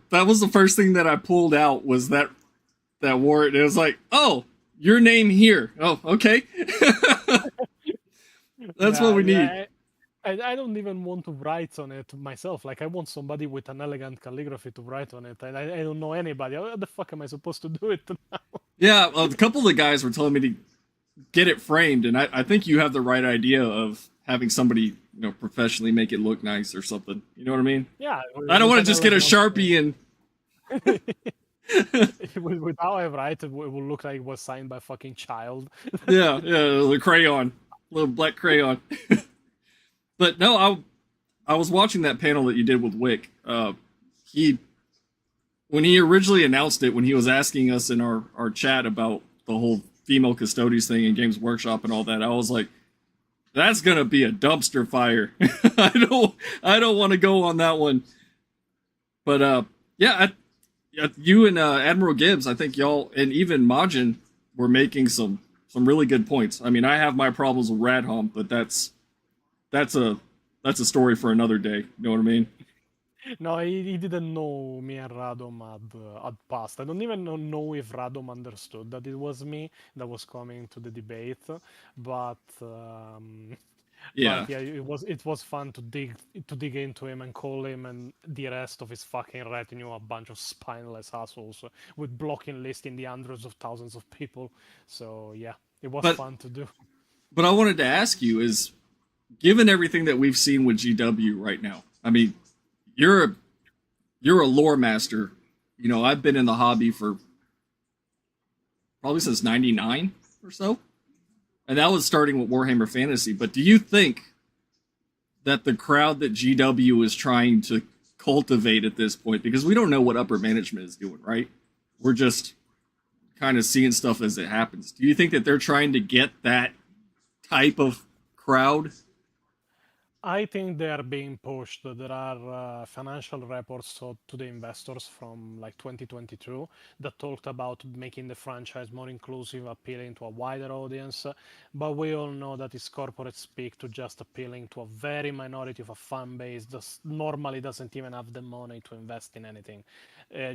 that was the first thing that I pulled out was that warrant. It was like, oh, your name here. Oh, okay. That's what Yeah, we need. I don't even want to write on it myself. Like, I want somebody with an elegant calligraphy to write on it. And I don't know anybody. How the fuck am I supposed to do it now? Yeah, a couple of the guys were telling me to get it framed, and I think you have the right idea of having somebody professionally make it look nice or something. You know what I mean? Yeah, I don't with want to an just get a elegant. sharpie and With how I write, it will look like it was signed by a fucking child. yeah, the crayon, little black crayon. But no, I was watching that panel that you did with Wick. He when he originally announced it, when he was asking us in our chat about the whole female Custodians thing in Games Workshop and all that, I was like, that's gonna be a dumpster fire. I don't want to go on that one. But yeah, you and Admiral Gibbs, I think y'all and even Majin were making some really good points. I mean, I have my problems with Radhom, but that's a that's a story for another day. You know what I mean? No, he didn't know me and Radom had passed. I don't even know if Radom understood that it was me that was coming to the debate, but Yeah. yeah, it was fun to dig into him and call him and the rest of his fucking retinue a bunch of spineless assholes with blocking list in the hundreds of thousands of people. So yeah, it was But fun to do. but I wanted to ask you is given everything that we've seen with GW right now. I mean, you're a you're a lore master. I've been in the hobby for probably since '99 or so, and that was starting with Warhammer Fantasy. But do you think that the crowd that GW is trying to cultivate at this point, because we don't know what upper management is doing, right? We're just kind of seeing stuff as it happens. Do you think that they're trying to get that type of crowd? I think they are being pushed. There are financial reports to the investors from like 2022 that talked about making the franchise more inclusive, appealing to a wider audience. But we all know that it's corporate speak to just appealing to a very minority of a fan base that normally doesn't even have the money to invest in anything.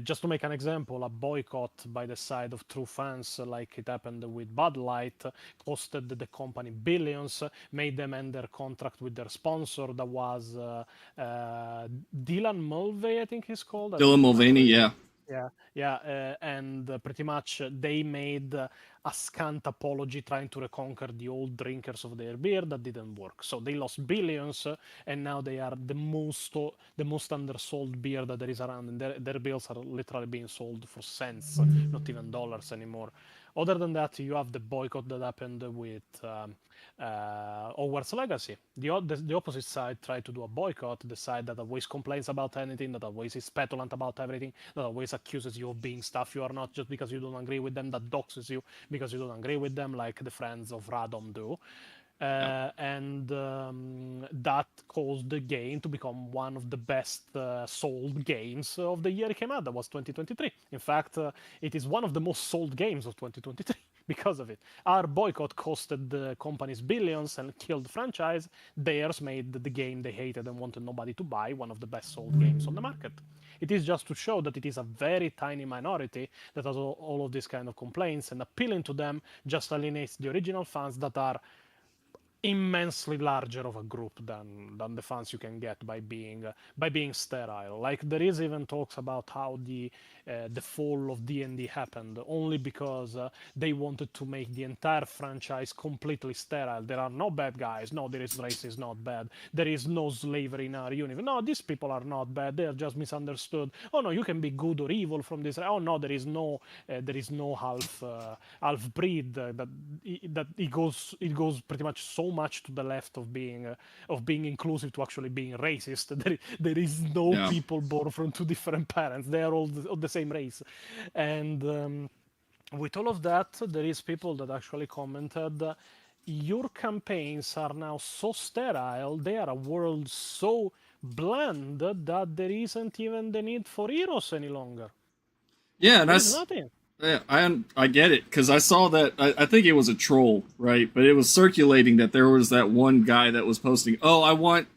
Just to make an example, a boycott by the side of true fans, like it happened with Bud Light, costed the company billions, made them end their contract with their sponsor that was Dylan Mulvey, I think he's called. I Dylan don't remember Mulvaney, his yeah. name. Yeah, yeah, and pretty much they made a scant apology trying to reconquer the old drinkers of their beer that didn't work. So they lost billions, and now they are the most undersold beer that there is around, and their beers are literally being sold for cents, not even dollars anymore. Other than that, you have the boycott that happened with Hogwarts Legacy. The opposite side tried to do a boycott, the side that always complains about anything, that always is petulant about everything, that always accuses you of being stuff you are not just because you don't agree with them, that doxes you because you don't agree with them, like the friends of Radom do. Yep. And that caused the game to become one of the best sold games of the year it came out. That was 2023. In fact, it is one of the most sold games of 2023 because of it. Our boycott costed the companies billions and killed the franchise. Theirs made the game they hated and wanted nobody to buy one of the best sold games on the market. It is just to show that it is a very tiny minority that has all of these kind of complaints, and appealing to them just alienates the original fans that are immensely larger of a group than the fans you can get by being sterile. Like there is even talks about how the fall of D&D happened only because they wanted to make the entire franchise completely sterile. There are no bad guys. No, there is race is not bad. There is no slavery in our universe. No, these people are not bad. They are just misunderstood. Oh no, you can be good or evil from this. Oh no, there is no half breed that it goes pretty much so much to the left of being inclusive to actually being racist. There is no Yeah. people born from two different parents. They are all of the same race, and with all of that, there is people that actually commented. Your campaigns are now so sterile, they are a world so bland that there isn't even the need for heroes any longer. Yeah, and There is nothing. yeah, I get it because I saw that I think it was a troll, right? But it was circulating that there was that one guy that was posting, "Oh, I want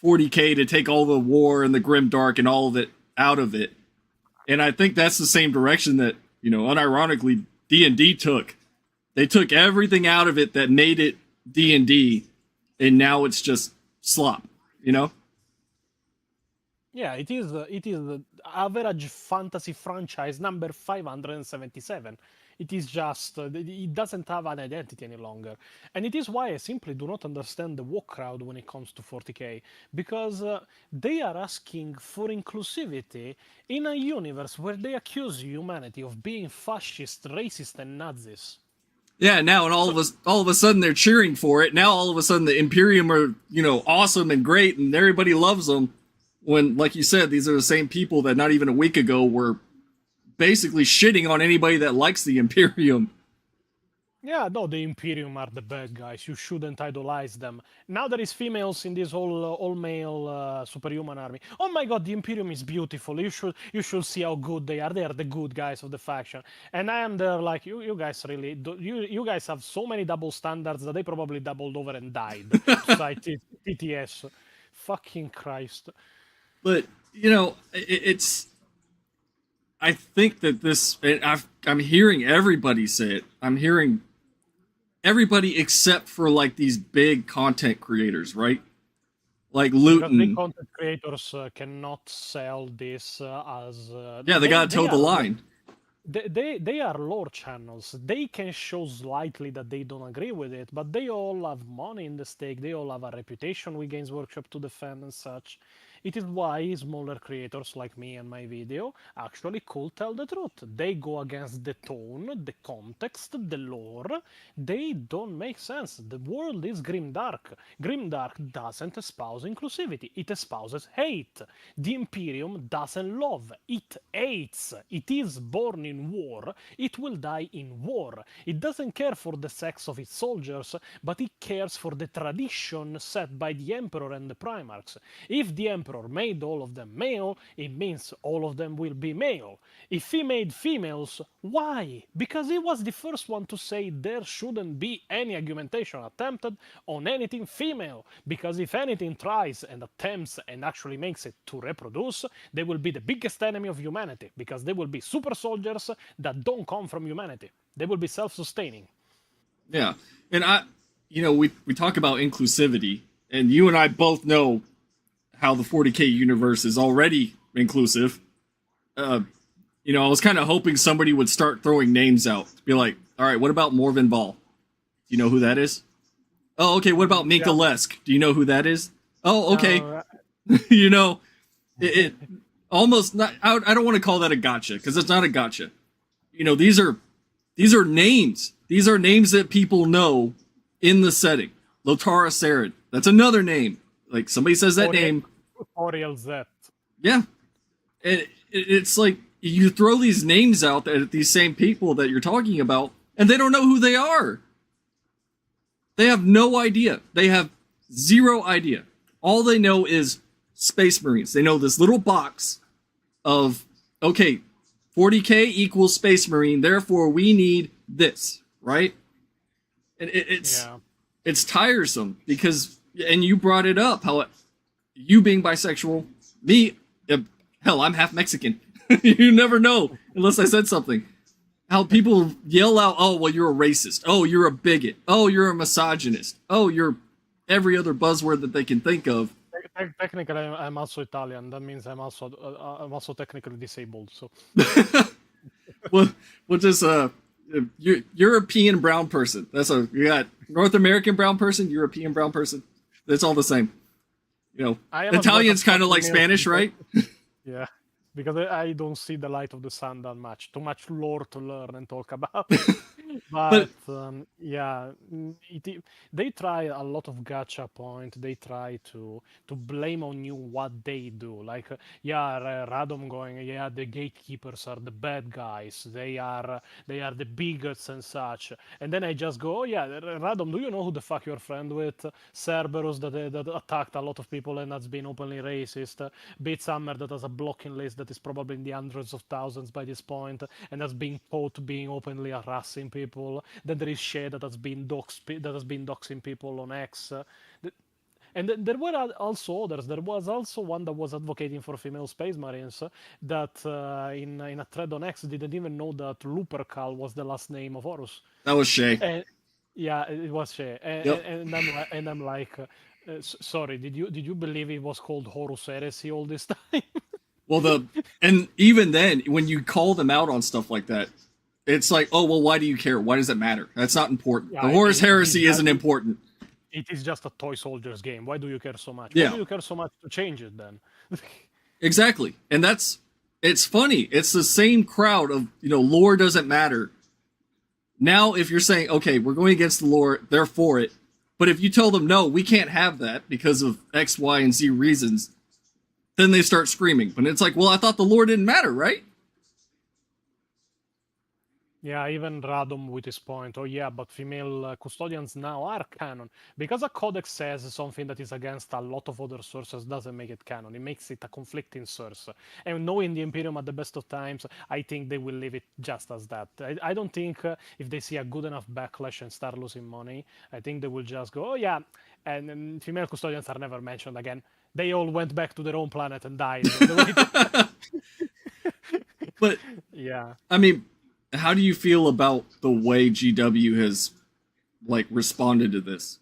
40K to take all the war and the grim dark and all of it out of it." And I think that's the same direction that, unironically D&D took. They took everything out of it that made it D&D, and now it's just slop, you know? Yeah, it is. It is the average fantasy franchise number 577. It is just. It doesn't have an identity any longer, and it is why I simply do not understand the woke crowd when it comes to 40k, because they are asking for inclusivity in a universe where they accuse humanity of being fascist, racist, and Nazis. Yeah, now and So all of a sudden they're cheering for it. Now all of a sudden the Imperium are, awesome and great and everybody loves them. When, like you said, these are the same people that not even a week ago were basically shitting on anybody that likes the Imperium. yeah, no, the Imperium are the bad guys. You shouldn't idolize them. Now there is females in this all male superhuman army. Oh my god, the Imperium is beautiful. You should see how good they are. They are the good guys of the faction. And I am there like you guys really you guys have so many double standards that they probably doubled over and died to cite TTS. Fucking Christ. But, it's I think that this I'm hearing everybody say it. I'm hearing everybody except for like these big content creators, right? Like Because big Luton. content creators cannot sell this as Yeah, they gotta toe the line. they are lore channels. They can show slightly that they don't agree with it, but they all have money in the stake. They all have a reputation with Games Workshop to defend and such. It is why smaller creators like me and my video actually could tell the truth. They go against the tone, the context, the lore. They don't make sense. The world is grimdark. Grimdark doesn't espouse inclusivity. It espouses hate. The Imperium doesn't love. It hates. It is born in war. It will die in war. It doesn't care for the sex of its soldiers, but it cares for the tradition set by the Emperor and the Primarchs. If the Emperor made all of them male, it means all of them will be male. If he made females, why? Because he was the first one to say there shouldn't be any augmentation attempted on anything female. Because if anything tries and attempts and actually makes it to reproduce, they will be the biggest enemy of humanity. Because they will be super soldiers that don't come from humanity. They will be self-sustaining. Yeah. And we talk about inclusivity, and you and I both know how the 40k universe is already inclusive. I was kind of hoping somebody would start throwing names out. Be like, all right, what about Morven Ball? Do you know who that is? Oh, okay. What about Minka Lesk? Do you know who that is? Oh, okay. It almost not. I don't want to call that a gotcha because it's not a gotcha. These are names. These are names that people know in the setting. Lotara Sarid. That's another name. Like somebody says that name. Oriel Z. Yeah. It's like you throw these names out at these same people that you're talking about, and they don't know who they are. They have no idea. They have zero idea. All they know is Space Marines. They know this little box of, okay, 40k equals Space Marine, therefore we need this, right? And it's tiresome because, and you brought it up, how you being bisexual, me, hell, I'm half Mexican. You never know unless I said something. How people yell out, oh, well, you're a racist. Oh, you're a bigot. Oh, you're a misogynist. Oh, you're every other buzzword that they can think of. Technically, I'm also Italian. That means I'm also technically disabled. So, well, just European brown person. You got North American brown person, European brown person. It's all the same. Italian's kind of like Spanish, right? Yeah, because I don't see the light of the sun that much. Too much lore to learn and talk about. But they try a lot of gacha point. They try to blame on you what they do. Like Radom going, yeah, the gatekeepers are the bad guys. They are the bigots and such. And then I just go, oh yeah, Radom, do you know who the fuck you're friend with? Cerberus that attacked a lot of people and that's been openly racist. Beatshammer that has a blocking list that is probably in the hundreds of thousands by this point, and that's being caught being openly harassing people. Then there is Shay that has been doxing people on X. And then there were also others. There was also one that was advocating for female space marines that in a thread on X didn't even know that Lupercal was the last name of Horus. That was Shay. And yeah, it was Shay. Yep. And I'm like, sorry, did you believe it was called Horus Heresy all this time? Well, and even then, when you call them out on stuff like that, it's like, oh well, why do you care? Why does it matter? That's not important. Yeah, The Horus Heresy isn't important. It is just a toy soldiers game. Why do you care so much? Yeah. Why do you care so much to change it then? Exactly. And it's funny. It's the same crowd of, lore doesn't matter. Now, if you're saying, okay, we're going against the lore, they're for it. But if you tell them, no, we can't have that because of X, Y, and Z reasons, then they start screaming. But it's like, well, I thought the lore didn't matter, right? Yeah, even Radom with his point. Oh yeah, but female custodians now are canon. Because a codex says something that is against a lot of other sources doesn't make it canon. It makes it a conflicting source. And knowing the Imperium at the best of times, I think they will leave it just as that. I don't think if they see a good enough backlash and start losing money, I think they will just go, oh yeah, and female custodians are never mentioned again. They all went back to their own planet and died. But, yeah. I mean, how do you feel about the way GW has responded to this,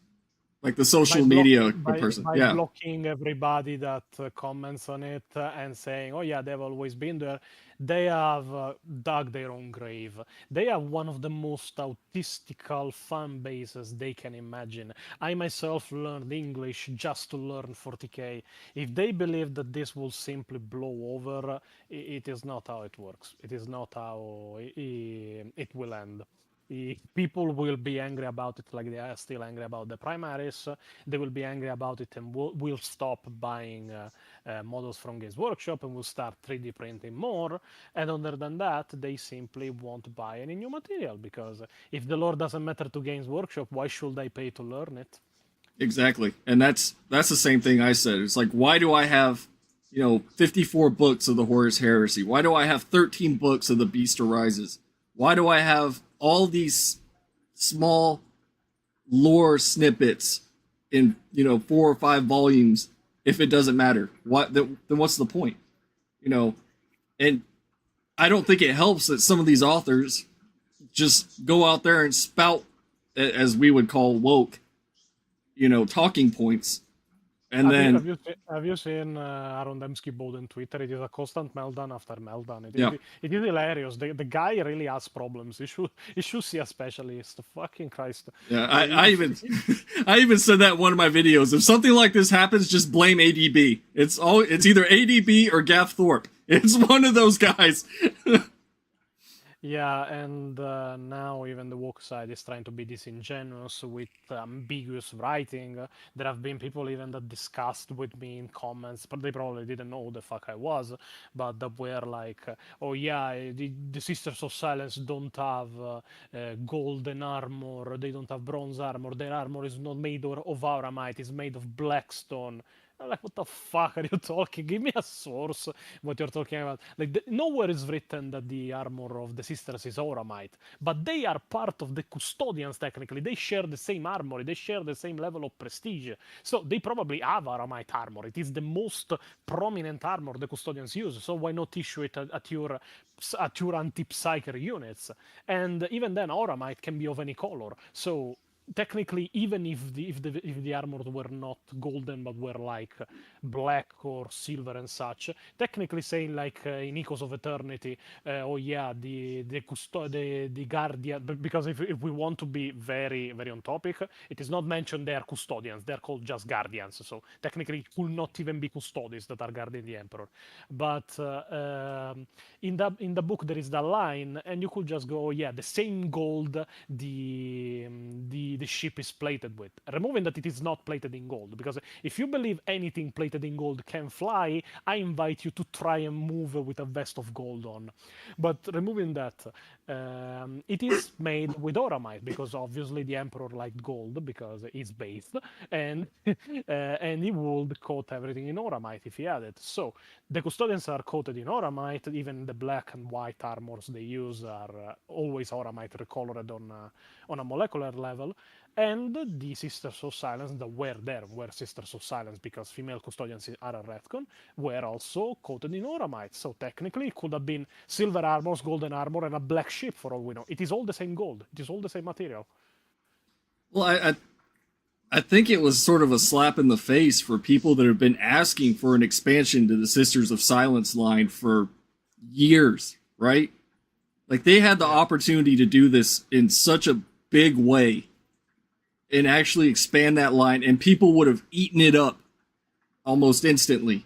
the social media person? By blocking everybody that comments on it and saying, "Oh yeah, they've always been there." They have dug their own grave. They have one of the most autistical fan bases they can imagine. I myself learned English just to learn 40k. If they believe that this will simply blow over, it is not how it works. It is not how it will end. People will be angry about it like they are still angry about the primaries. They will be angry about it and will stop buying models from Games Workshop and will start 3D printing more. And other than that, they simply won't buy any new material because if the lore doesn't matter to Games Workshop, why should I pay to learn it? Exactly. And that's the same thing I said. It's like, why do I have 54 books of the Horus Heresy? Why do I have 13 books of the Beast Arises? Why do I have all these small lore snippets in 4 or 5 volumes if it doesn't matter? Then what's the point? And I don't think it helps that some of these authors just go out there and spout, as we would call woke, talking points. And have you seen Aaron Dembski bold on Twitter? It is a constant meltdown after meltdown. It is hilarious. The guy really has problems. He should see a specialist. Fucking Christ. Yeah, I even said that in one of my videos. If something like this happens, just blame ADB. It's either ADB or Gaff Thorpe. It's one of those guys. Yeah, and now even the woke side is trying to be disingenuous with ambiguous writing. There have been people even that discussed with me in comments, but they probably didn't know who the fuck I was, but that were like, oh yeah, the Sisters of Silence don't have golden armor, they don't have bronze armor, their armor is not made of auramite, it's made of blackstone. I'm like, what the fuck are you talking? Give me a source what you're talking about. Nowhere is written that the armor of the sisters is auramite, but they are part of the custodians technically. They share the same armor, they share the same level of prestige. So they probably have auramite armor. It is the most prominent armor the custodians use. So why not issue it at your anti-psyker units? And even then, auramite can be of any color. So technically, even if the armor were not golden but were like black or silver and such, technically saying in Echoes of Eternity, oh yeah, the guardian, because if we want to be very very on topic, it is not mentioned they are custodians, they're called just guardians, so technically it could not even be Custodes that are guarding the emperor. But in the book there is that line, and you could just go, oh yeah, the same gold the ship is plated with, removing that it is not plated in gold, because if you believe anything plated in gold can fly, I invite you to try and move with a vest of gold on. But removing that, it is made with auramite, because obviously the emperor liked gold because it's based, and he would coat everything in auramite if he had it. So the custodians are coated in auramite. Even the black and white armors they use are always auramite recolored on a molecular level. And the Sisters of Silence that were Sisters of Silence because female custodians are a retcon, were also coated in Oramites. So technically, it could have been silver armors, golden armor, and a black ship for all we know. It is all the same gold. It is all the same material. Well, I think it was sort of a slap in the face for people that have been asking for an expansion to the Sisters of Silence line for years, right? Like, they had the opportunity to do this in such a big way and actually expand that line, and people would have eaten it up almost instantly.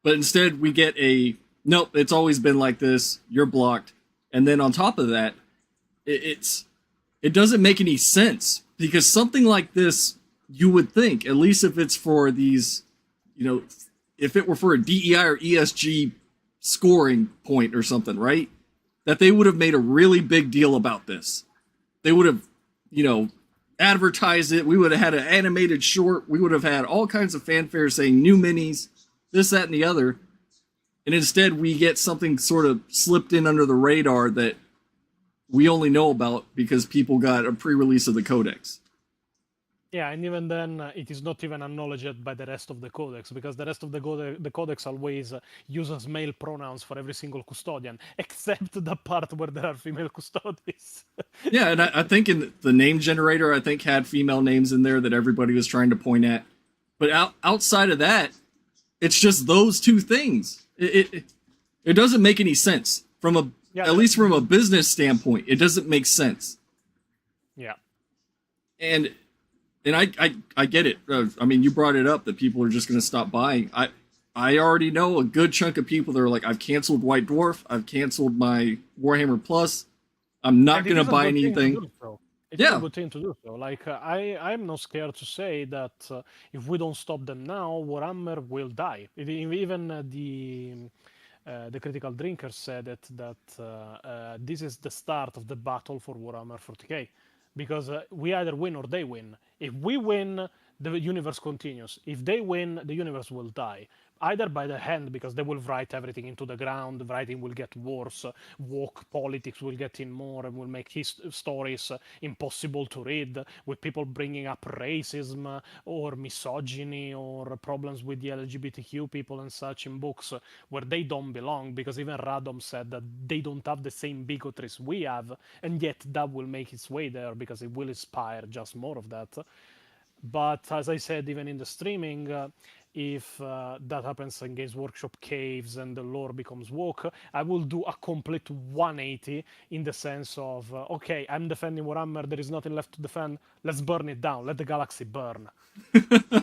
But instead, we get a, nope, it's always been like this, you're blocked. And then on top of that, it doesn't make any sense, because something like this, you would think, at least if it's for these, if it were for a DEI or ESG scoring point or something, right? That they would have made a really big deal about this. They would have, advertised it. We would have had an animated short. We would have had all kinds of fanfare saying new minis, this, that, and the other. And instead, we get something sort of slipped in under the radar that we only know about because people got a pre-release of the codex. Yeah, and even then, it is not even acknowledged by the rest of the codex, because the rest of the codex always uses male pronouns for every single custodian, except the part where there are female custodians. Yeah, and I think in the name generator, I think had female names in there that everybody was trying to point at. But outside of that, it's just those two things. It doesn't make any sense at least from a business standpoint. It doesn't make sense. Yeah, and I get it. I mean, you brought it up that people are just going to stop buying. I already know a good chunk of people that are like, I've canceled White Dwarf. I've canceled my Warhammer Plus. I'm not going to buy anything. It's a good thing to do so. Like, I'm not scared to say that if we don't stop them now, Warhammer will die. Even the Critical Drinker said that this is the start of the battle for Warhammer 40k. Because we either win or they win. If we win, the universe continues. If they win, the universe will die. Either by the hand, because they will write everything into the ground, writing will get worse, woke politics will get in more, and will make his stories impossible to read, with people bringing up racism or misogyny or problems with the LGBTQ people and such in books where they don't belong, because even Radom said that they don't have the same bigotries we have, and yet that will make its way there because it will inspire just more of that. But as I said, even in the streaming, if that happens in Games Workshop caves and the lore becomes woke, I will do a complete 180 in the sense of, okay, I'm defending Warhammer, there is nothing left to defend, let's burn it down, let the galaxy burn.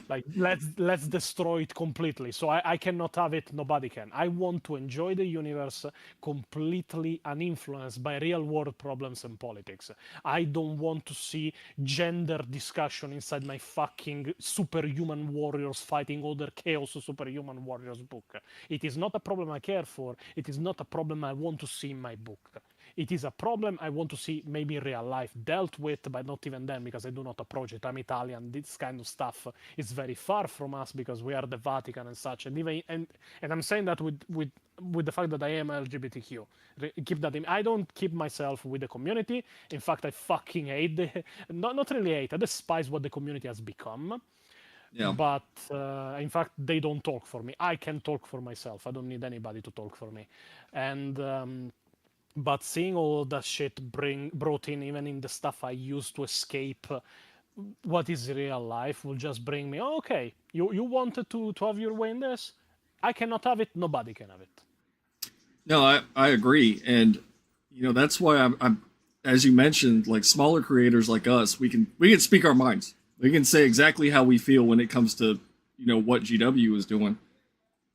Like, let's destroy it completely. So I cannot have it, nobody can. I want to enjoy the universe completely uninfluenced by real world problems and politics. I don't want to see gender discussion inside my fucking superhuman warriors fighting other chaos superhuman warriors book. It is not a problem I care for. It is not a problem I want to see in my book. It is a problem I want to see maybe in real life dealt with, but not even then, because I do not approach it. I'm Italian. This kind of stuff is very far from us because we are the Vatican and such. And even and I'm saying that with the fact that I am LGBTQ. Keep that in. I don't keep myself with the community. In fact, I fucking hate not really hate. I despise what the community has become. Yeah. But in fact, they don't talk for me. I can talk for myself. I don't need anybody to talk for me. And but seeing all that shit brought in, even in the stuff I used to escape what is real life, will just bring me, oh, okay, you wanted to have your way in this? I cannot have it, nobody can have it. No, I agree. And, that's why I'm, as you mentioned, like smaller creators like us, we can speak our minds. We can say exactly how we feel when it comes to, what GW is doing.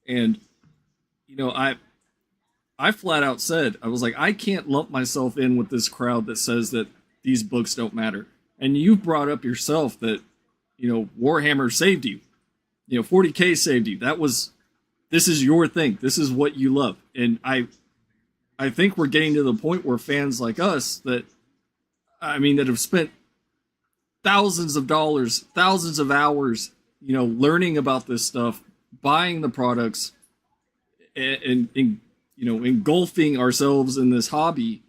And, I flat out said, I was like, I can't lump myself in with this crowd that says that these books don't matter. And you brought up yourself that, Warhammer saved you. 40K saved you. This is your thing. This is what you love. And I think we're getting to the point where fans like us that have spent thousands of dollars, thousands of hours, learning about this stuff, buying the products, and engulfing ourselves in this hobby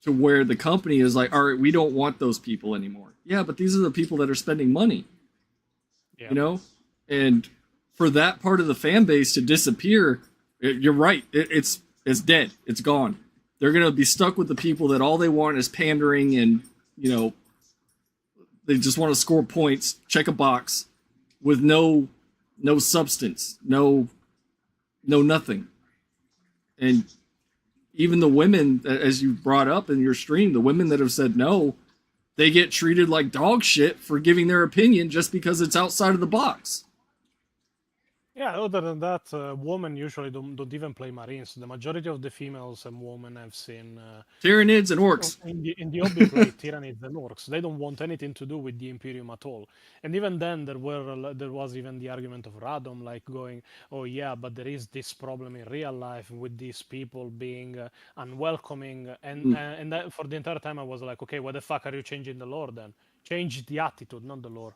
to where the company is like, all right, we don't want those people anymore. Yeah, but these are the people that are spending money, Yeah. you know? And for that part of the fan base to disappear, you're right. It's dead. It's gone. They're going to be stuck with the people that all they want is pandering and, you know, they just want to score points, check a box with no substance, no nothing. And even the women, as you brought up in your stream, the women that have said no, they get treated like dog shit for giving their opinion just because it's outside of the box. Yeah, other than that, women usually don't even play Marines. The majority of the females and women I've seen Tyranids and orcs. in the hobby play Tyranids and orcs. They don't want anything to do with the Imperium at all. And even then, there was even the argument of Radom, like going, "Oh yeah, but there is this problem in real life with these people being unwelcoming." And that, for the entire time, I was like, "Okay, what the fuck are you changing the lore then? Change the attitude, not the lore."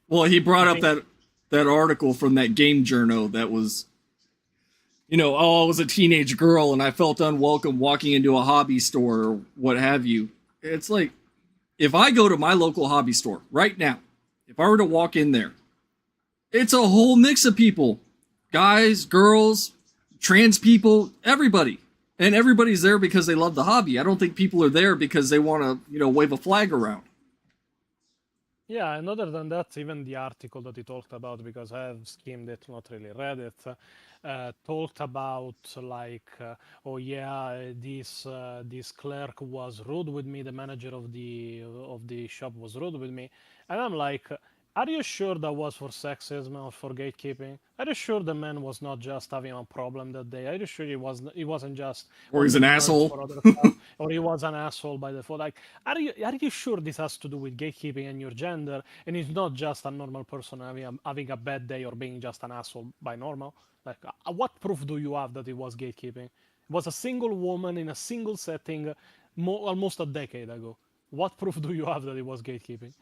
Well, he brought I up think that article from that game journal that was, you know, oh, I was a teenage girl and I felt unwelcome walking into a hobby store or what have you. It's like, if I go to my local hobby store right now, if I were to walk in there, it's a whole mix of people, guys, girls, trans people, everybody. And everybody's there because they love the hobby. I don't think people are there because they want to, you know, wave a flag around. Yeah, and other than that, even the article that he talked about, because I have skimmed it, not really read it, talked about like, oh yeah, this clerk was rude with me, the manager of the shop was rude with me, and I'm like, are you sure that was for sexism or for gatekeeping? Are you sure the man was not just having a problem that day? Are you sure he wasn't just Or on he's the an nerves asshole. for other stuff, or he was an asshole by default? Like, are you sure this has to do with gatekeeping and your gender, and it's not just a normal person having a bad day or being just an asshole by normal? Like, what proof do you have that it was gatekeeping? It was a single woman in a single setting, almost a decade ago. What proof do you have that it was gatekeeping?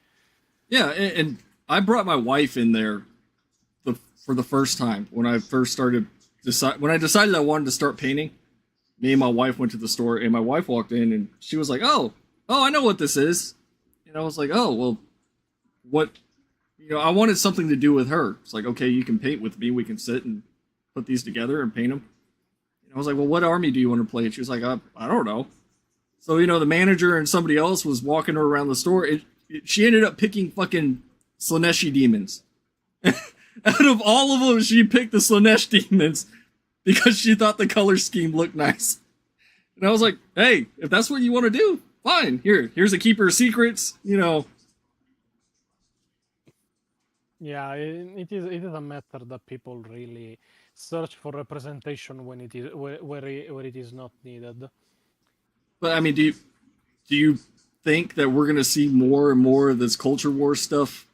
Yeah, and I brought my wife in there for the first time when I first started. When I decided I wanted to start painting, me and my wife went to the store, and my wife walked in, and she was like, "Oh, I know what this is." And I was like, "Oh, well, what?" You know, I wanted something to do with her. It's like, okay, you can paint with me. We can sit and put these together and paint them. And I was like, "Well, what army do you want to play?" And she was like, "I don't know." So, you know, the manager and somebody else was walking her around the store. She ended up picking fucking Slaneshi demons. Out of all of them, she picked the Slanesh demons because she thought the color scheme looked nice. And I was like, hey, if that's what you want to do, fine. Here's a Keeper of Secrets, you know. Yeah, it is a matter that people really search for representation when it is where it is not needed. But I mean, do you think that we're gonna see more and more of this culture war stuff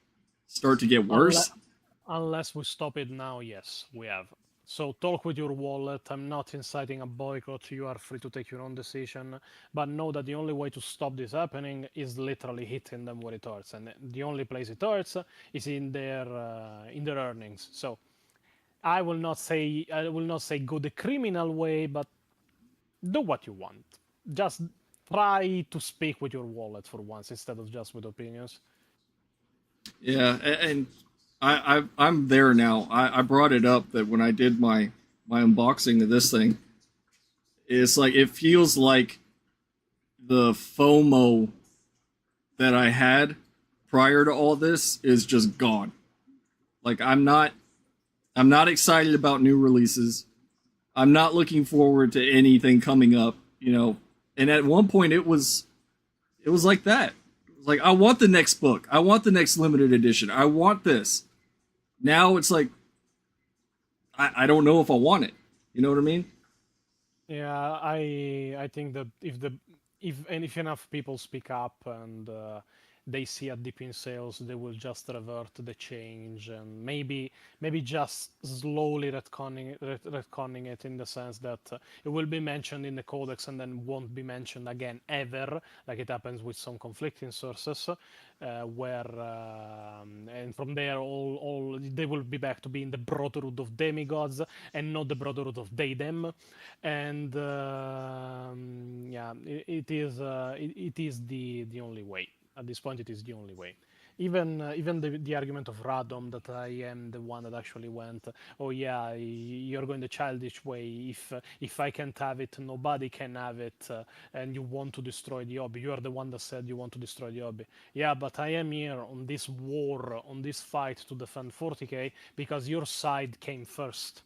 start to get worse? Unless we stop it now, yes, we have. So talk with your wallet. I'm not inciting a boycott. You are free to take your own decision. But know that the only way to stop this happening is literally hitting them where it hurts. And the only place it hurts is in their earnings. So I will not say go the criminal way, but do what you want. Just try to speak with your wallet for once instead of just with opinions. Yeah, and I'm there now. I brought it up that when I did my unboxing of this thing, it's like it feels like the FOMO that I had prior to all this is just gone. Like I'm not excited about new releases. I'm not looking forward to anything coming up, you know. And at one point it was like that. It was like I want the next book. I want the next limited edition. I want this. Now it's like I don't know if I want it. You know what I mean? Yeah, I think that if enough people speak up and they see a dip in sales, they will just revert to the change and maybe just slowly retconning it in the sense that it will be mentioned in the codex and then won't be mentioned again ever, like it happens with some conflicting sources, where and from there all they will be back to being the brotherhood of demigods and not the brotherhood of they them. And yeah, it is the only way. At this point, it is the only way. Even the argument of Radom that I am the one that actually went, oh yeah, you're going the childish way. If I can't have it, nobody can have it, and you want to destroy the hobby. You are the one that said you want to destroy the hobby. Yeah, but I am here on this war, on this fight to defend 40k because your side came first.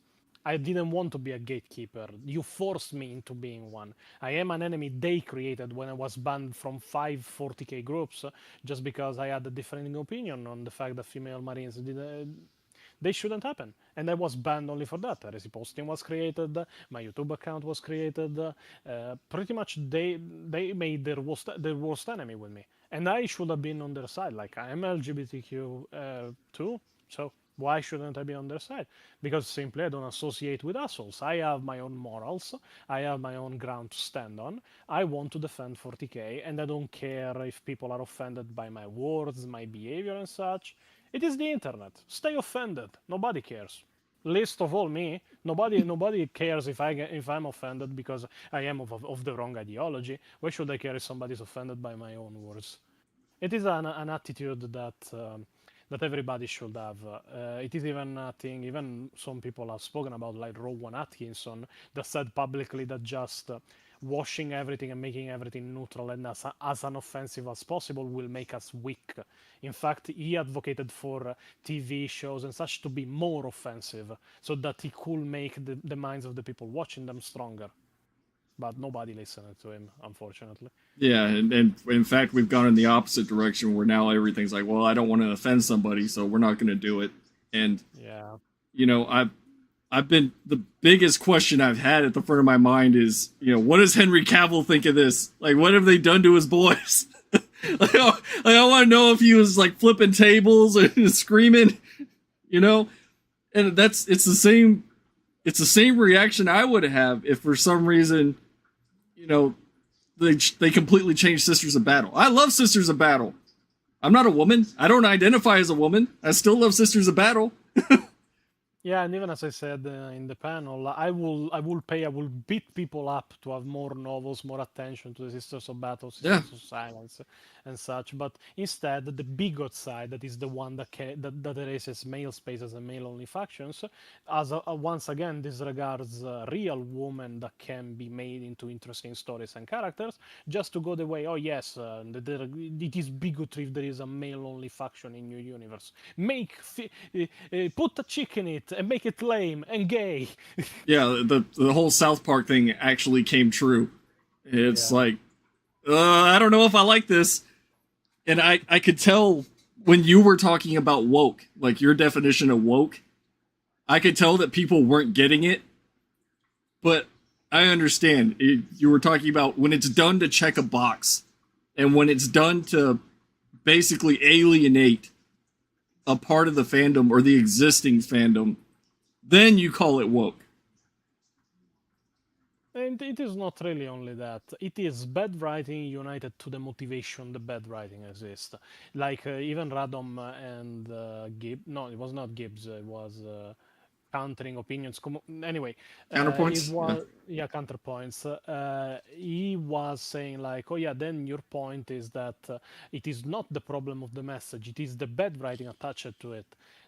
I didn't want to be a gatekeeper. You forced me into being one. I am an enemy they created when I was banned from 5 40k groups just because I had a differing opinion on the fact that female marines they shouldn't happen. And I was banned only for that. Heresyposting was created, my YouTube account was created. Pretty much they made their worst enemy with me. And I should have been on their side. Like, I am LGBTQ too, so why shouldn't I be on their side? Because simply I don't associate with assholes. I have my own morals. I have my own ground to stand on. I want to defend 40k, and I don't care if people are offended by my words, my behavior, and such. It is the internet. Stay offended. Nobody cares. Least of all me. Nobody cares if I'm offended because I am of the wrong ideology. Why should I care if somebody's offended by my own words? It is an attitude that everybody should have. It is even a thing, even some people have spoken about, like Rowan Atkinson, that said publicly that just washing everything and making everything neutral and as unoffensive as possible will make us weak. In fact, he advocated for TV shows and such to be more offensive so that he could make the minds of the people watching them stronger. But nobody listened to him, unfortunately. Yeah, and in fact, we've gone in the opposite direction where now everything's like, well, I don't want to offend somebody, so we're not going to do it. And yeah, you know, I've been the biggest question I've had at the front of my mind is, you know, what does Henry Cavill think of this? Like, what have they done to his boys? I want to know if he was like flipping tables and screaming, you know, and it's the same reaction I would have if for some reason, you know, they completely changed Sisters of Battle. I love Sisters of Battle. I'm not a woman. I don't identify as a woman. I still love Sisters of Battle. Yeah, and even as I said in the panel, I will beat people up to have more novels, more attention to the Sisters of Battle, Sisters of Silence, and such. But instead, the bigot side, that is the one that erases male spaces and male-only factions, as once again disregards real women that can be made into interesting stories and characters, just to go the way, oh yes, it is bigotry if there is a male-only faction in your universe. Put a chick in it and make it lame and gay. Yeah, the whole South Park thing actually came true. It's like, I don't know if I like this. And I could tell when you were talking about woke, like your definition of woke, I could tell that people weren't getting it. But I understand. You were talking about when it's done to check a box and when it's done to basically alienate a part of the fandom or the existing fandom, then you call it woke. And it is not really only that. It is bad writing united to the motivation the bad writing exists. Like even Radom and Gibbs. No, it was not Gibbs. It was countering opinions. Anyway, Counterpoints? Counterpoints. He was saying like, oh yeah, then your point is that it is not the problem of the message. It is the bad writing attached to it.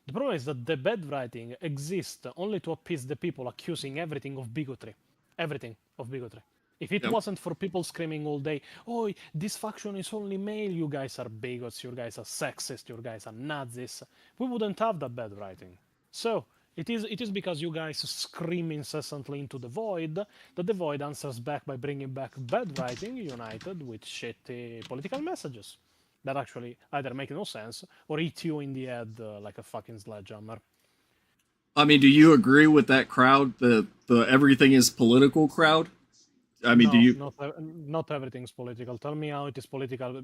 The problem is that the bad writing exists only to appease the people accusing everything of bigotry. Everything of bigotry. If it wasn't for people screaming all day, oh, this faction is only male, you guys are bigots, you guys are sexist, you guys are Nazis, we wouldn't have that bad writing. So, it is because you guys scream incessantly into the void that the void answers back by bringing back bad writing united with shitty political messages that actually either make no sense or hit you in the head like a fucking sledgehammer. I mean, do you agree with that crowd, the everything is political crowd? I mean, no, do you? Not everything's political. Tell me how it is political.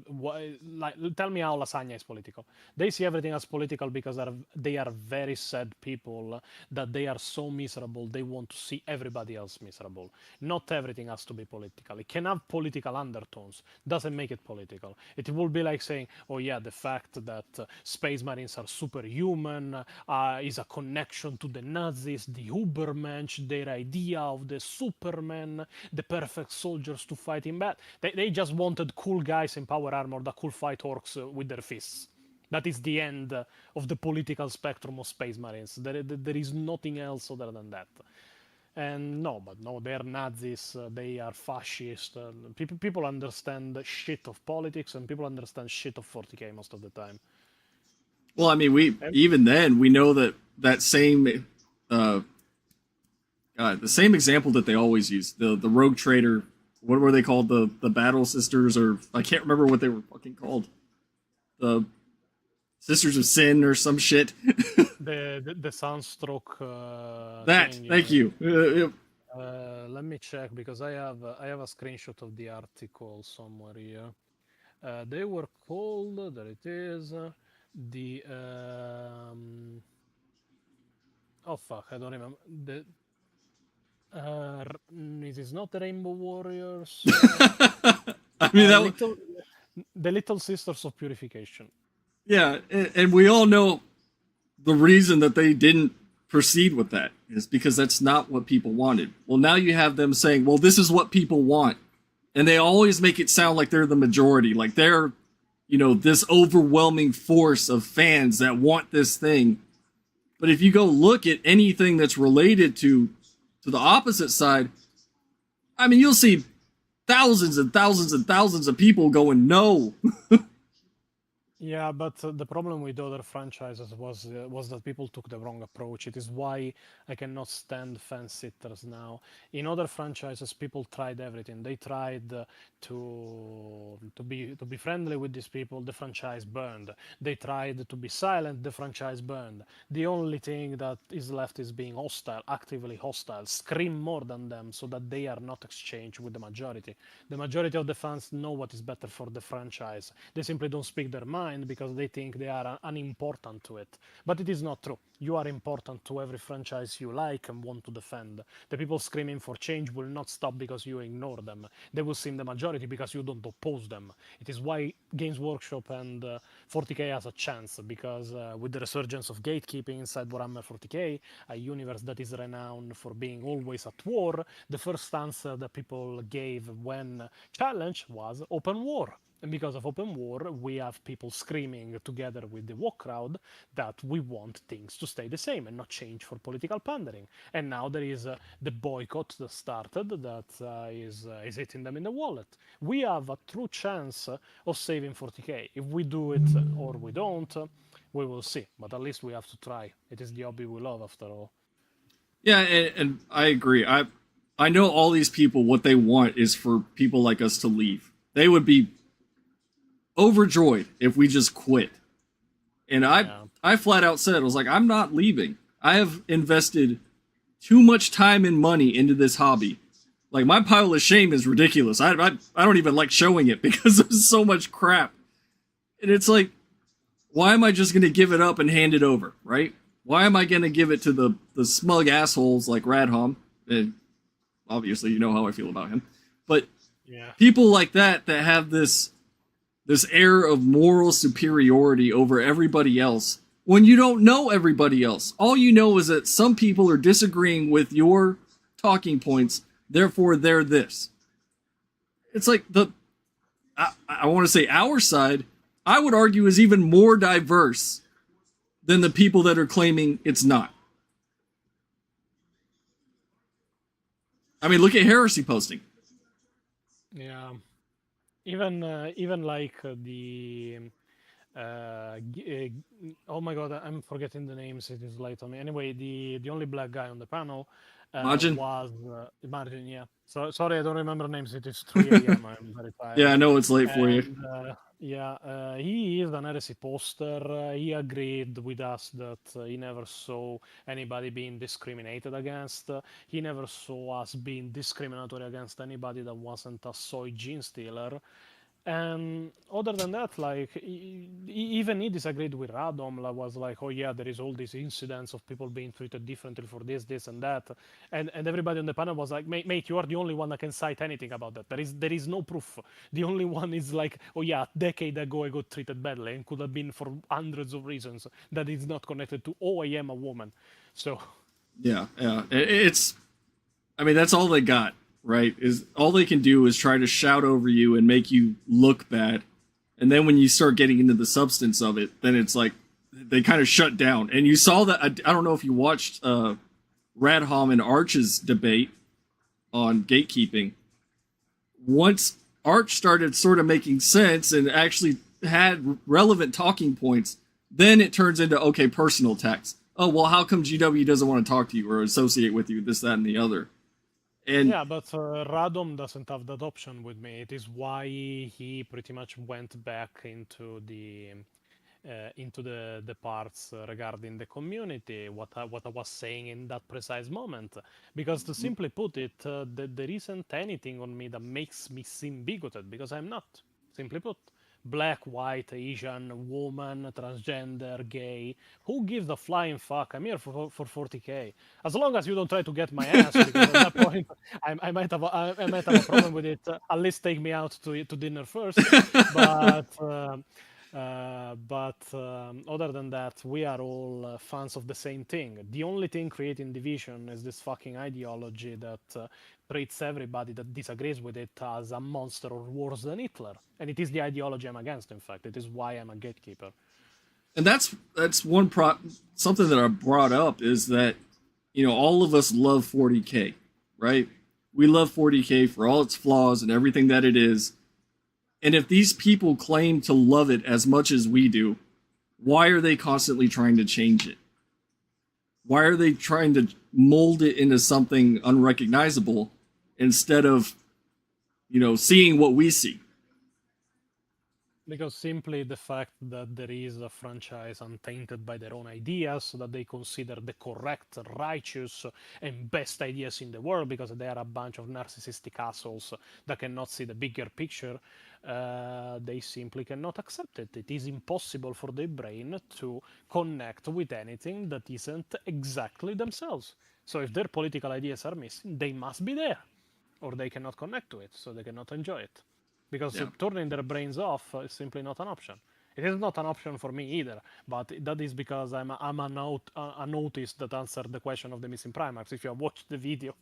Tell me how lasagna is political. They see everything as political because they are very sad people that they are so miserable. They want to see everybody else miserable. Not everything has to be political. It can have political undertones. Doesn't make it political. It will be like saying, oh yeah, the fact that space marines are superhuman is a connection to the Nazis, the Ubermensch, their idea of the Superman, the perfect perfect soldiers to fight in battle. They just wanted cool guys in power armor that could fight orcs with their fists. That is the end of the political spectrum of Space Marines. There is nothing else other than that. And no, they're Nazis, they are fascist. People understand shit of politics, and people understand shit of 40k most of the time. Well, I mean, even then we know that same, the same example that they always use, the rogue trader. What were they called? The Battle Sisters, or I can't remember what they were fucking called. The Sisters of Sin or some shit. the Sunstroke. Thank you. Let me check, because I have a screenshot of the article somewhere here. They were called. There it is. The oh fuck, I don't remember. It is not the Rainbow Warriors. I mean, the Little Sisters of Purification. Yeah, and we all know the reason that they didn't proceed with that is because that's not what people wanted. Well, now you have them saying, well, this is what people want. And they always make it sound like they're the majority, like they're, this overwhelming force of fans that want this thing. But if you go look at anything that's related to the opposite side, I mean, you'll see thousands and thousands and thousands of people going, no. Yeah, but the problem with other franchises was that people took the wrong approach. It is why I cannot stand fence-sitters now. In other franchises, people tried everything. They tried to be friendly with these people. The franchise burned. They tried to be silent. The franchise burned. The only thing that is left is being hostile, actively hostile. Scream more than them so that they are not exchanged with the majority. The majority of the fans know what is better for the franchise. They simply don't speak their mind because they think they are unimportant to it. But it is not true. You are important to every franchise you like and want to defend. The people screaming for change will not stop because you ignore them. They will seem the majority because you don't oppose them. It is why Games Workshop and 40k has a chance, because with the resurgence of gatekeeping inside Warhammer 40k, a universe that is renowned for being always at war, the first answer that people gave when challenged was open war. And because of open war, we have people screaming together with the woke crowd that we want things to stay the same and not change for political pandering. And now there is the boycott that started that is hitting them in the wallet. We have a true chance of saving 40k. If we do it or we don't, we will see. But at least we have to try. It is the hobby we love, after all. Yeah, and I agree. I know all these people, what they want is for people like us to leave. They would be overjoyed if we just quit. And I flat out said, I was like, I'm not leaving. I have invested too much time and money into this hobby. Like, my pile of shame is ridiculous. I don't even like showing it because there's so much crap. And it's like, why am I just going to give it up and hand it over, right? Why am I going to give it to the smug assholes like Radhom? And obviously, you know how I feel about him. But people like that have this air of moral superiority over everybody else when you don't know everybody else. All you know is that some people are disagreeing with your talking points, therefore they're this. It's like I want to say our side, I would argue, is even more diverse than the people that are claiming it's not. I mean, look at Heresyposting. Yeah. Even like the oh my god, I'm forgetting the names. It is late on me. Anyway, the only black guy on the panel Margin? was Margin. Yeah. So sorry, I don't remember names. It is 3 a.m. I'm very tired. Yeah, I know it's late for you. He is an heresy poster. He agreed with us that he never saw anybody being discriminated against. He never saw us being discriminatory against anybody that wasn't a soy gene stealer. And other than that, like, even he disagreed with Radom. Was like, oh yeah, there is all these incidents of people being treated differently for this and that, and everybody on the panel was like, mate, you are the only one that can cite anything about that. There is no proof. The only one is like, oh yeah, a decade ago I got treated badly, and could have been for hundreds of reasons that is not connected to, oh, I am a woman. So yeah, it's, I mean, that's all they got, right? Is all they can do is try to shout over you and make you look bad. And then when you start getting into the substance of it, then it's like they kind of shut down. And you saw that. I don't know if you watched Radham and Arch's debate on gatekeeping. Once Arch started sort of making sense and actually had relevant talking points, then it turns into, okay, personal attacks. Oh, well, how come GW doesn't want to talk to you or associate with you, this, that, and the other? And yeah, but Radom doesn't have that option with me. It is why he pretty much went back into the parts regarding the community, what I was saying in that precise moment. Because to simply put it, there isn't anything on me that makes me seem bigoted, because I'm not. Simply put. Black, white, Asian, woman, transgender, gay. Who gives a flying fuck? I'm here for 40k. As long as you don't try to get my ass, because at that point I might have a problem with it. At least take me out to dinner first. But other than that, we are all fans of the same thing. The only thing creating division is this fucking ideology that treats everybody that disagrees with it as a monster or worse than Hitler. And it is the ideology I'm against, in fact. It is why I'm a gatekeeper. And that's one something that I brought up is that, you know, all of us love 40k, right? We love 40k for all its flaws and everything that it is. And if these people claim to love it as much as we do, why are they constantly trying to change it? Why are they trying to mold it into something unrecognizable instead of, you know, seeing what we see? Because simply the fact that there is a franchise untainted by their own ideas, so that they consider the correct, righteous, and best ideas in the world, because they are a bunch of narcissistic assholes that cannot see the bigger picture, they simply cannot accept it. It is impossible for their brain to connect with anything that isn't exactly themselves. So if their political ideas are missing, they must be there, or they cannot connect to it, so they cannot enjoy it. Because turning their brains off is simply not an option. It is not an option for me either, but that is because I'm an autist that answered the question of the missing Primarchs. If you have watched the video,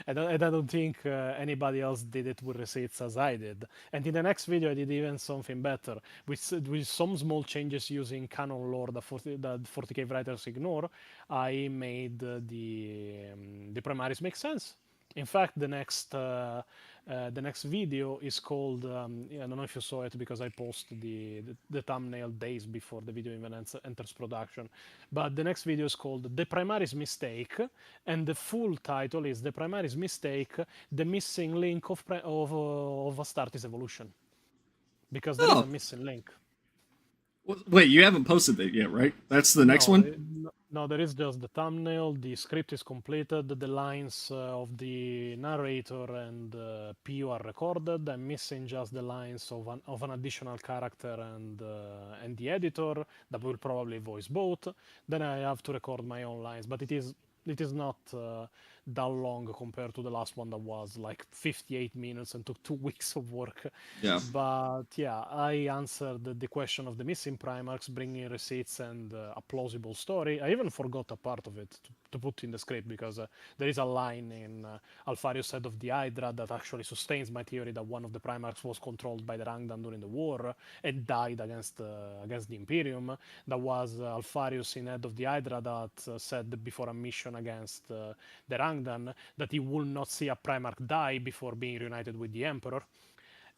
and I don't think anybody else did it with receipts as I did. And in the next video, I did even something better, with some small changes using canon lore that 40k writers ignore. I made the Primaris make sense. In fact, the next video is called, I don't know if you saw it because I posted the thumbnail days before the video even enters production. But the next video is called The Primaris Mistake, and the full title is The Primaris Mistake, the missing link of Astartes Evolution. Because there is a missing link. Wait, you haven't posted that yet, right? That's the next one? No, there is just the thumbnail, the script is completed, the lines of the narrator and PU are recorded. I'm missing just the lines of an additional character and the editor that will probably voice both. Then I have to record my own lines, but it is not that long compared to the last one that was like 58 minutes and took 2 weeks of work. Yeah. But yeah, I answered the question of the missing Primarchs, bringing receipts and a plausible story. I even forgot a part of it to put in the script, because there is a line in Alfarius Head of the Hydra that actually sustains my theory that one of the Primarchs was controlled by the Rangdan during the war and died against the Imperium. That was Alfarius in Head of the Hydra that said before a mission against the Rangdan that he will not see a Primarch die before being reunited with the Emperor.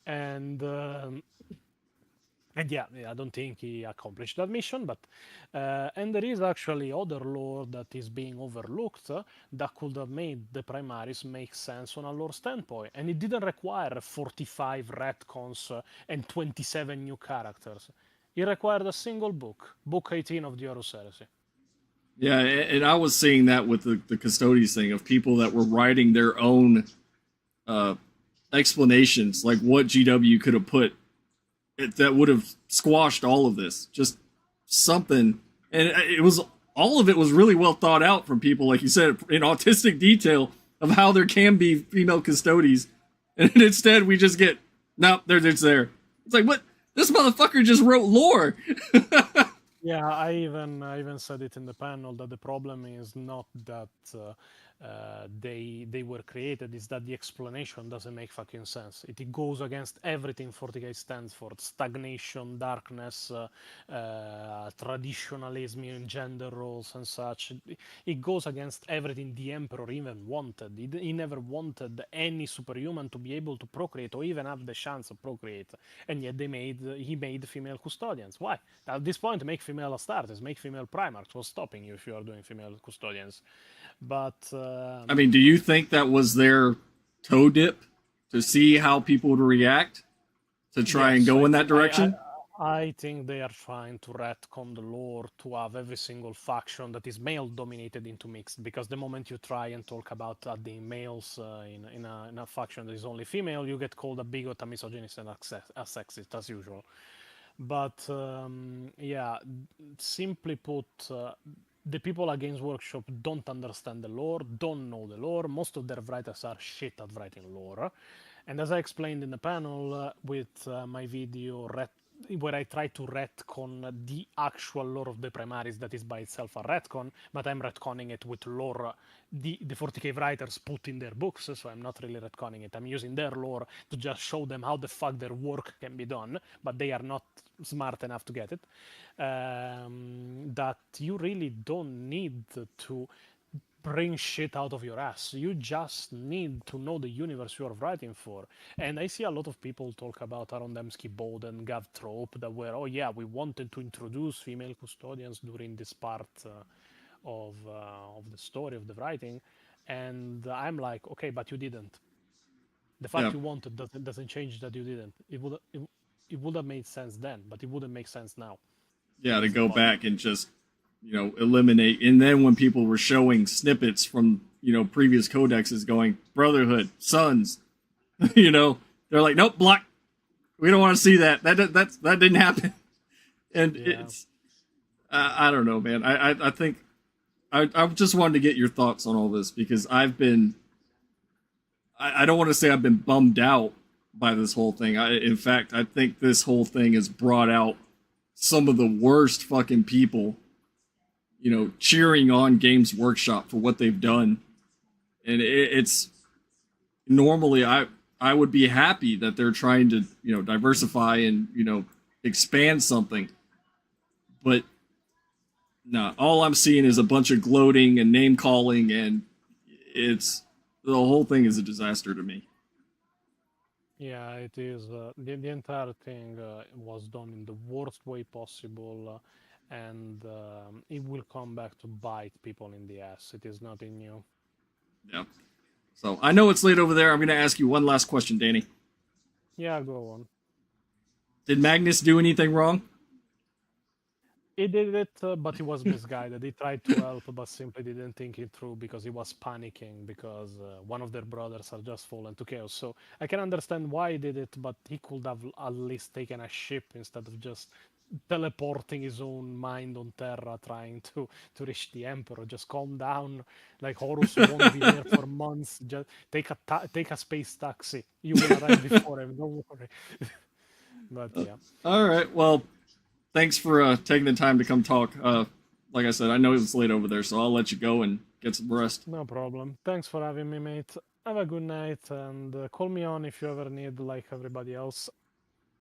And yeah, I don't think he accomplished that mission, but and there is actually other lore that is being overlooked that could have made the Primaris make sense on a lore standpoint, and it didn't require 45 retcons and 27 new characters. It required a single book, Book 18 of the Horus Heresy. Yeah, and I was seeing that with the Custodians thing of people that were writing their own explanations, like what GW could have put that would have squashed all of this. Just something. And all of it was really well thought out from people, like you said, in autistic detail of how there can be female Custodians. And instead we just get, nope, it's there. It's like, what? This motherfucker just wrote lore. Yeah, I even said it in the panel that the problem is not that they were created is that the explanation doesn't make fucking sense. It goes against everything 40k stands for: stagnation, darkness, traditionalism in gender roles and such. It goes against everything the Emperor even wanted. He never wanted any superhuman to be able to procreate or even have the chance of procreate, and yet he made female custodians. Why? At this point, make female Astartes, make female Primarchs. What's stopping you if you are doing female custodians? But I mean, do you think that was their toe dip to see how people would react to try and go in that direction? I think they are trying to retcon the lore to have every single faction that is male dominated into mixed, because the moment you try and talk about adding males in a faction that is only female, you get called a bigot, a misogynist, and a sexist as usual. But yeah, simply put, the people against Workshop don't understand the lore, don't know the lore. Most of their writers are shit at writing lore. And as I explained in the panel with my video where I try to retcon the actual lore of the Primaris, that is by itself a retcon, but I'm retconning it with lore the 40k writers put in their books, so I'm not really retconning it. I'm using their lore to just show them how the fuck their work can be done, but they are not smart enough to get it. That you really don't need to bring shit out of your ass. You just need to know the universe you are writing for. And I see a lot of people talk about Aaron Dembski, Bode, and Gav Trope that were, oh yeah, we wanted to introduce female custodians during this part of the story of the writing. And I'm like, okay, but you didn't. The fact you wanted doesn't change that you didn't. It would have made sense then, but it wouldn't make sense now. Yeah, to go back and just, eliminate. And then when people were showing snippets from, previous codexes going, Brotherhood, Sons, they're like, nope, block. We don't want to see that. That didn't happen. And it's, I don't know, man. I think, I just wanted to get your thoughts on all this, because I've been, I don't want to say I've been bummed out by this whole thing. In fact, I think this whole thing has brought out some of the worst fucking people, cheering on Games Workshop for what they've done. And it's normally I would be happy that they're trying to, diversify and, expand something. But no, all I'm seeing is a bunch of gloating and name calling, and the whole thing is a disaster to me. Yeah, it is. The entire thing was done in the worst way possible, and it will come back to bite people in the ass. It is nothing new. Yeah. So I know it's late over there. I'm going to ask you one last question, Danny. Yeah, go on. Did Magnus do anything wrong? He did it, but he was misguided. He tried to help, but simply didn't think it through because he was panicking because one of their brothers had just fallen to chaos. So I can understand why he did it, but he could have at least taken a ship instead of just teleporting his own mind on Terra, trying to reach the Emperor. Just calm down. Like, Horus won't be there for months. Just take a space taxi. You will arrive before him. Don't worry. But yeah. All right. Well, thanks for taking the time to come talk. Like I said, I know it's late over there, so I'll let you go and get some rest. No problem. Thanks for having me, mate. Have a good night, and call me on if you ever need, like everybody else.